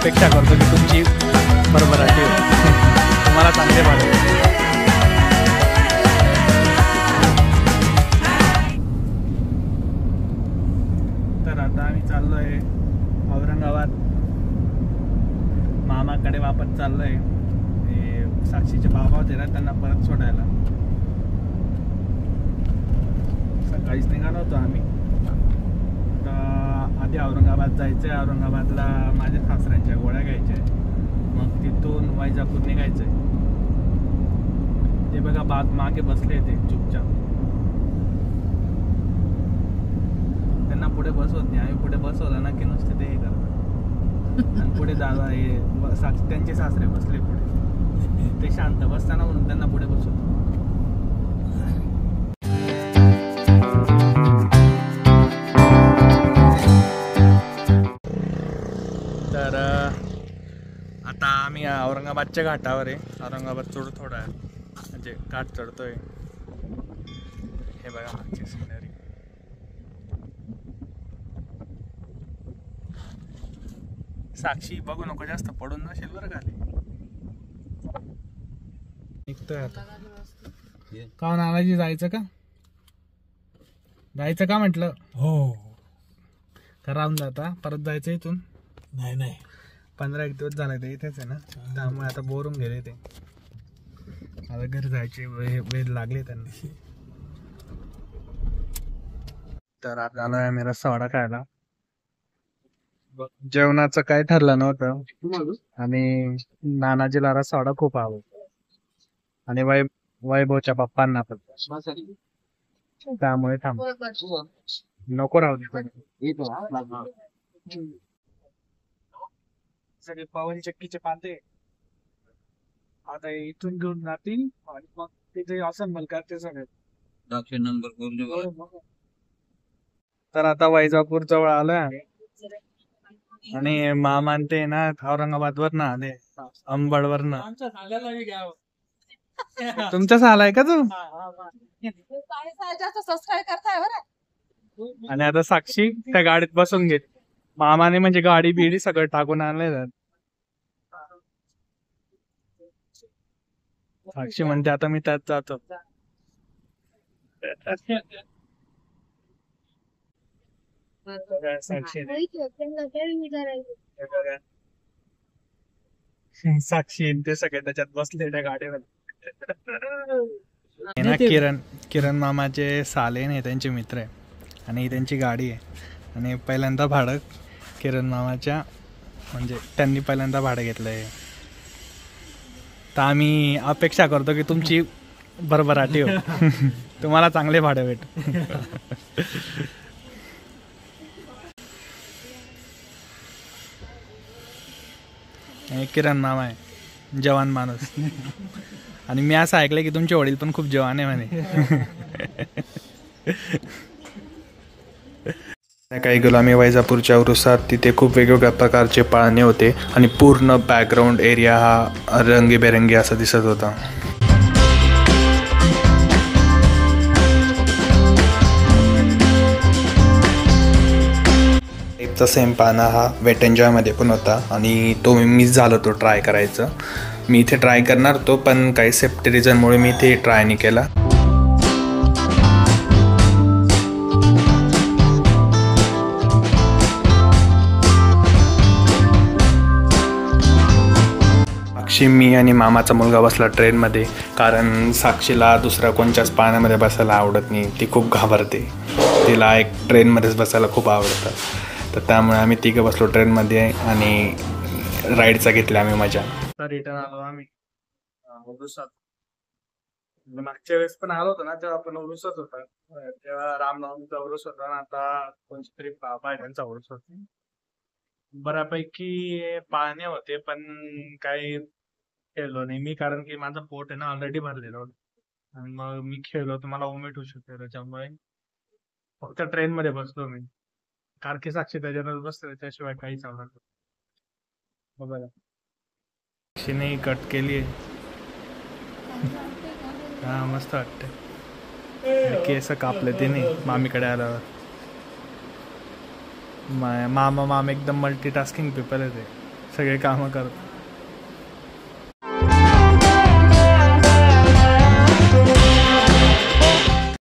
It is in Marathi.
अपेक्षा करतो की तुमची भरभराटी हो. तुम्हाला चांगले भाडे. तर आता आम्ही चाललो आहे औरंगाबाद. मामाकडे वापस चाललो आहे. साक्षीचे बाबा होते ना, त्यांना परत सोडायला. सकाळीच निघालो होतो आम्ही. तर आधी औरंगाबाद जायचं आहे. औरंगाबादला माझ्या सासऱ्यांच्या गोळ्या घ्यायच्या आहे. मग तिथून वैजापूर निघायचं आहे. ते बघा बाग मागे बसले ते चुपचाप. त्यांना पुढे बसवत नाही. आम्ही पुढे बसवलं ना की नुसते ते हे करतात. आणि पुढे दादा हे त्यांचे सासरे बसले पुढे. ते शांत बसताना म्हणून त्यांना पुढे बसवतो. तर आता आम्ही औरंगाबादच्या घाटावर आहे. औरंगाबाद चढू थोडा आहे, म्हणजे घाट चढतोय. हे बघा मागची सिनरी. साक्षी बघू नको जास्त पडून नसेल बरं खाली. निघतोय आता. का नानाजी जायचं का? जायचं का म्हटलं? हो. का राहून जाता? परत जायचं इथून? नाही नाही, 15-1 दिवस झाला ते इथेच आहे ना, त्यामुळे आता बोरून गेले ते. आता घरी जायचे वेळ लागले त्यांना. तर आता आलोय आम्ही रस्सावाडा खायला. जेवणाचं काय ठरलं नव्हतं आणि नानाजीला रस्सावाडा खूप आवडतो आणि वैभवच्या पप्पांना पण, त्यामुळे थांब नको राहू दे. सगळे पवन चक्कीचे पाते आता इथून घेऊन जातील आणि मग तिथे असंबल करते सगळे. तर आता वैजापूर जवळ आलोय आणि मामा ते ना औरंगाबाद वर ना आले, अंबड वर ना. तुमचाच आलाय का तू? आणि आता साक्षी त्या गाडीत बसून घेत. मामाने म्हणजे गाडी बिडी सगळं टाकून आणलंय. साक्षी म्हणते आता मी त्यात जातो. साक्षी ते सगळे त्याच्यात बसले त्या गाडीवर. किरण मामाचे साले नाही, त्यांचे मित्र आहे आणि त्यांची गाडी आहे. आणि पहिल्यांदा भाडं किरण मामाच्या, म्हणजे त्यांनी पहिल्यांदा भाडं घेतलंय. तर आम्ही अपेक्षा करतो की तुमची भरभराटी हो. तुम्हाला चांगले भाडे भेट. किरण मामा आहे जवान माणूस. आणि मी असं ऐकलंय की तुमचे वडील पण खूप जवान आहे म्हणे. काही गेलो आम्ही वैजापूरच्या उरुसात. तिथे खूप वेगवेगळ्या प्रकारचे पाळणे होते आणि पूर्ण बॅकग्राऊंड एरिया हा रंगीबेरंगी असा दिसत होता. चा सेम पाना हा वेट एन्जॉयमध्ये पण होता आणि तो मिस झालो तो ट्राय करायचं. मी इथे ट्राय करणार तो, पण काही सेफ्टी रिझनमुळे मी इथे ट्राय नाही केला. साक्षी, मी आणि मामाचा मुलगा बसला ट्रेनमध्ये, कारण साक्षीला दुसऱ्या कोणत्याच पाण्यामध्ये बसायला आवडत नाही. ती खूप घाबरते. तिला एक ट्रेनमध्येच बसायला खूप आवडतं. तर त्यामुळे आम्ही तिघं बसलो ट्रेनमध्ये आणि राईडचा घेतला आम्ही मजा. रिटर्न आलो आम्ही उरुसात. मागच्या वेळेस पण आलो होतो ना, तेव्हा आपण उरुसच होता. तेव्हा रामनवमीचा उरुस होता ना, आता कोणती तरी बायकांचा उरुस होता. बऱ्यापैकी पाळणे होते पण काही खेळलो नाही मी, कारण की माझं पोट आहे ना ऑलरेडी भरलेलं होतं आणि मग मी खेळलो तर मला वॉमिट होऊ शकते. त्याच्यामुळे फक्त ट्रेन मध्ये बसलो मी. कारकी साक्षी त्याच्यातच बसते, त्याशिवाय काहीच आवडत बघा. साक्षीने कट केली. हा मस्त वाटते. केस कापले तिने मामीकडे आल्यावर. मामा एकदम मल्टीटास्किंग पीपल आहे ते. सगळे कामं करतो.